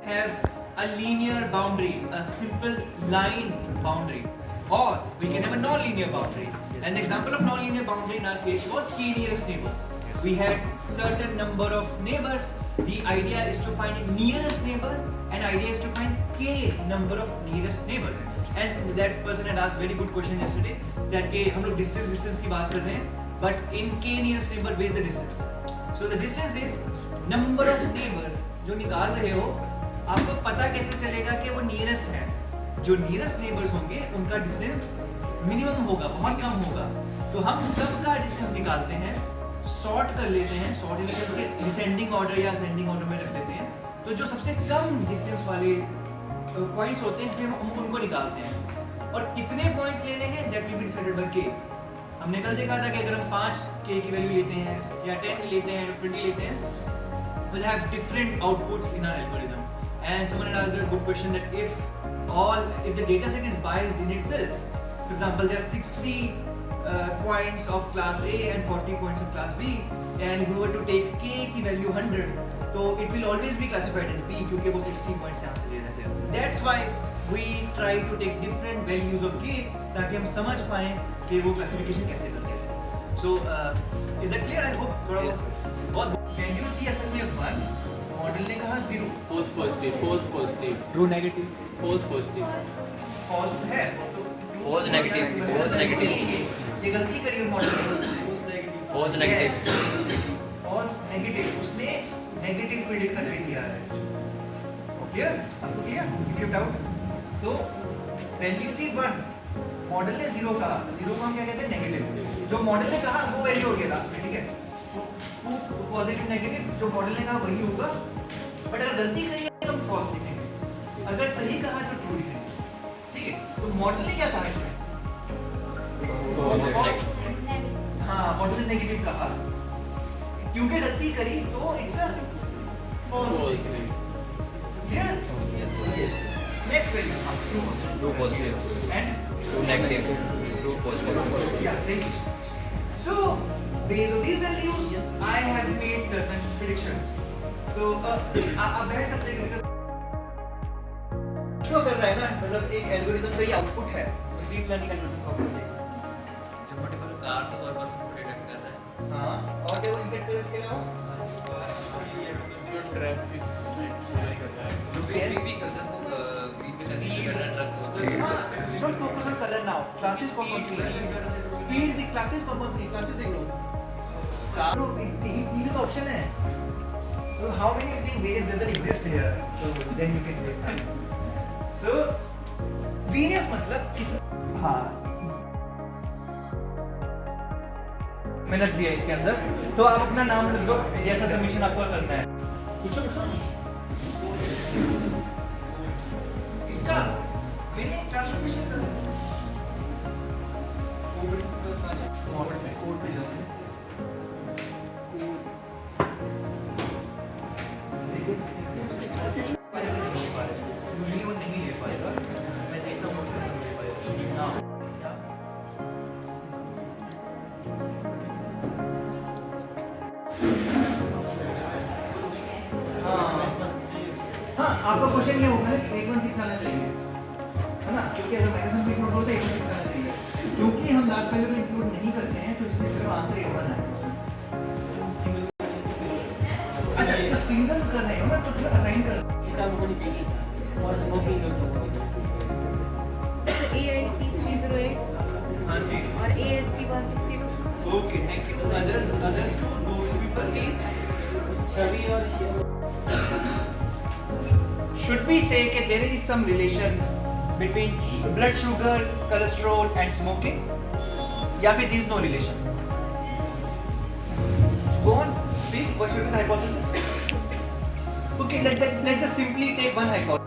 have a linear boundary, a simple line boundary, or we can have a non-linear boundary. And the example of non-linear boundary in our case was k nearest neighbor. We had certain number of neighbors. The idea is to find nearest neighbor, and idea is to find k number of nearest neighbors. And that person had asked very good question yesterday that k हम लोग distance की बात कर रहे हैं, but in k nearest neighbor where is the distance? So the distance is number of neighbors जो निकाल रहे हो, आपको पता कैसे चलेगा कि वो nearest है? जो nearest neighbors होंगे उनका distance मिनिमम होगा, बहुत कम होगा, तो हम सबका डिस्टेंस निकालते हैं, सॉर्ट कर लेते हैं, सॉर्ट इन के डिसेंडिंग ऑर्डर या असेंडिंग ऑर्डर में रख देते हैं, तो जो सबसे कम डिस्टेंस वाले पॉइंट्स होते हैं फिर हम उनको निकालते हैं। और कितने पॉइंट्स लेने हैं that will be decided by के। हमने कल देखा था कि अगर हम 5 के की वैल्यू लेते हैं या 10 लेते हैं, 20 लेते हैं, we'll have different outputs in our algorithm. And someone had asked a good question that if the data set is biased in itself, for example there are 60 points of class A and 40 points of class B, and if we were to take k की value 100, तो it will always be classified as B क्योंकि वो 60 points यहाँ से ले रहे हैं। That's why we try to take different values of k ताकि हम समझ पाएं कि वो classification कैसे करते हैं। So is that clear? I hope थोड़ा बहुत value थी असल में 1, मॉडल ने कहा 0, false positive, true negative, false positive, false है, false negative, ये गलती करी है मॉडल ने, false negative, false negative, उसने नेगेटिव प्रेडिक्ट करके दिया है। क्लियर? आपको क्लियर? इफ यू डाउट तो वैल्यू थी 1, मॉडल ने 0 कहा, 0 को हम क्या कहते हैं नेगेटिव, जो मॉडल ने कहा वो वैल्यू हो गया लास्ट में, ठीक है, पॉजिटिव नेगेटिव जो मॉडल ने कहा वही होगा, बट अगर गलती करी है तो हम फॉल्स लिखेंगे, अगर सही कहा तो ट्रू लिखेंगे, ठीक है। तो मॉडल ने क्या कहा इसमें? हाँ, मॉडल ने नेगेटिव कहा क्योंकि गलती करी तो it's a false. Clear? Yes. Next value true positive, and true negative, true positive. yeah, thank you. So based on these values I have made certain predictions. तो आप बैठ सकते हैं because शो कर रहा है ना, मतलब एक एल्गोरिथम का ही आउटपुट है, डीप लर्निंग एल्गोरिथम का आउटपुट है जो मल्टीपल कार्स और बस को डिटेक्ट कर रहा है। हाँ, और क्या कुछ डिटेक्ट कर इसके अलावा जो ट्रैफिक शेयर कर रहा है, जो भी कलर को ग्रीन पे कैसे कर रहा है truck. Don't focus on colour now, classes कौन सी है, स्पीड दी क्लासेस कौन सी, क्लासेस देख लो, कारो तीन का ऑप्शन है, तो how many of the various doesn't exist here, so then you can decide. So various मतलब कितना, हाँ मैंने रख दिया इसके अंदर, तो आप अपना नाम लिख दो जैसा सबमिशन आपको करना है। पूछो इसका मैंने ट्रांसफॉर्मेशन करना है, कोड पे जाते हैं, यूजुअली वो नहीं ले पाएगा, मैं देखता हूँ नहीं ले पाएगा। हाँ, आपका क्वेश्चन ये होगा कि 816 आना चाहिए, है ना, क्योंकि अगर मैक्सिमम भी इंक्लूड होता है 816 आना चाहिए, क्योंकि हम लास्ट वैल्यू को इंक्लूड नहीं करते हैं तो इसमें सिर्फ आंसर 81 है। अच्छा, तो सिंगल कर रहे हो ना तो फिर असाइन कर किताब होनी चाहिए और स्मोकिंग कर सकते So AIT 308 हाँ जी, और AST 162. Okay, thank you. Others to people please. Chhavi और should we say that there is some relation between blood sugar, cholesterol and smoking, या फिर there is no relation? Go on, speak. What should be the hypothesis? Okay, let's just simply take one hypothesis.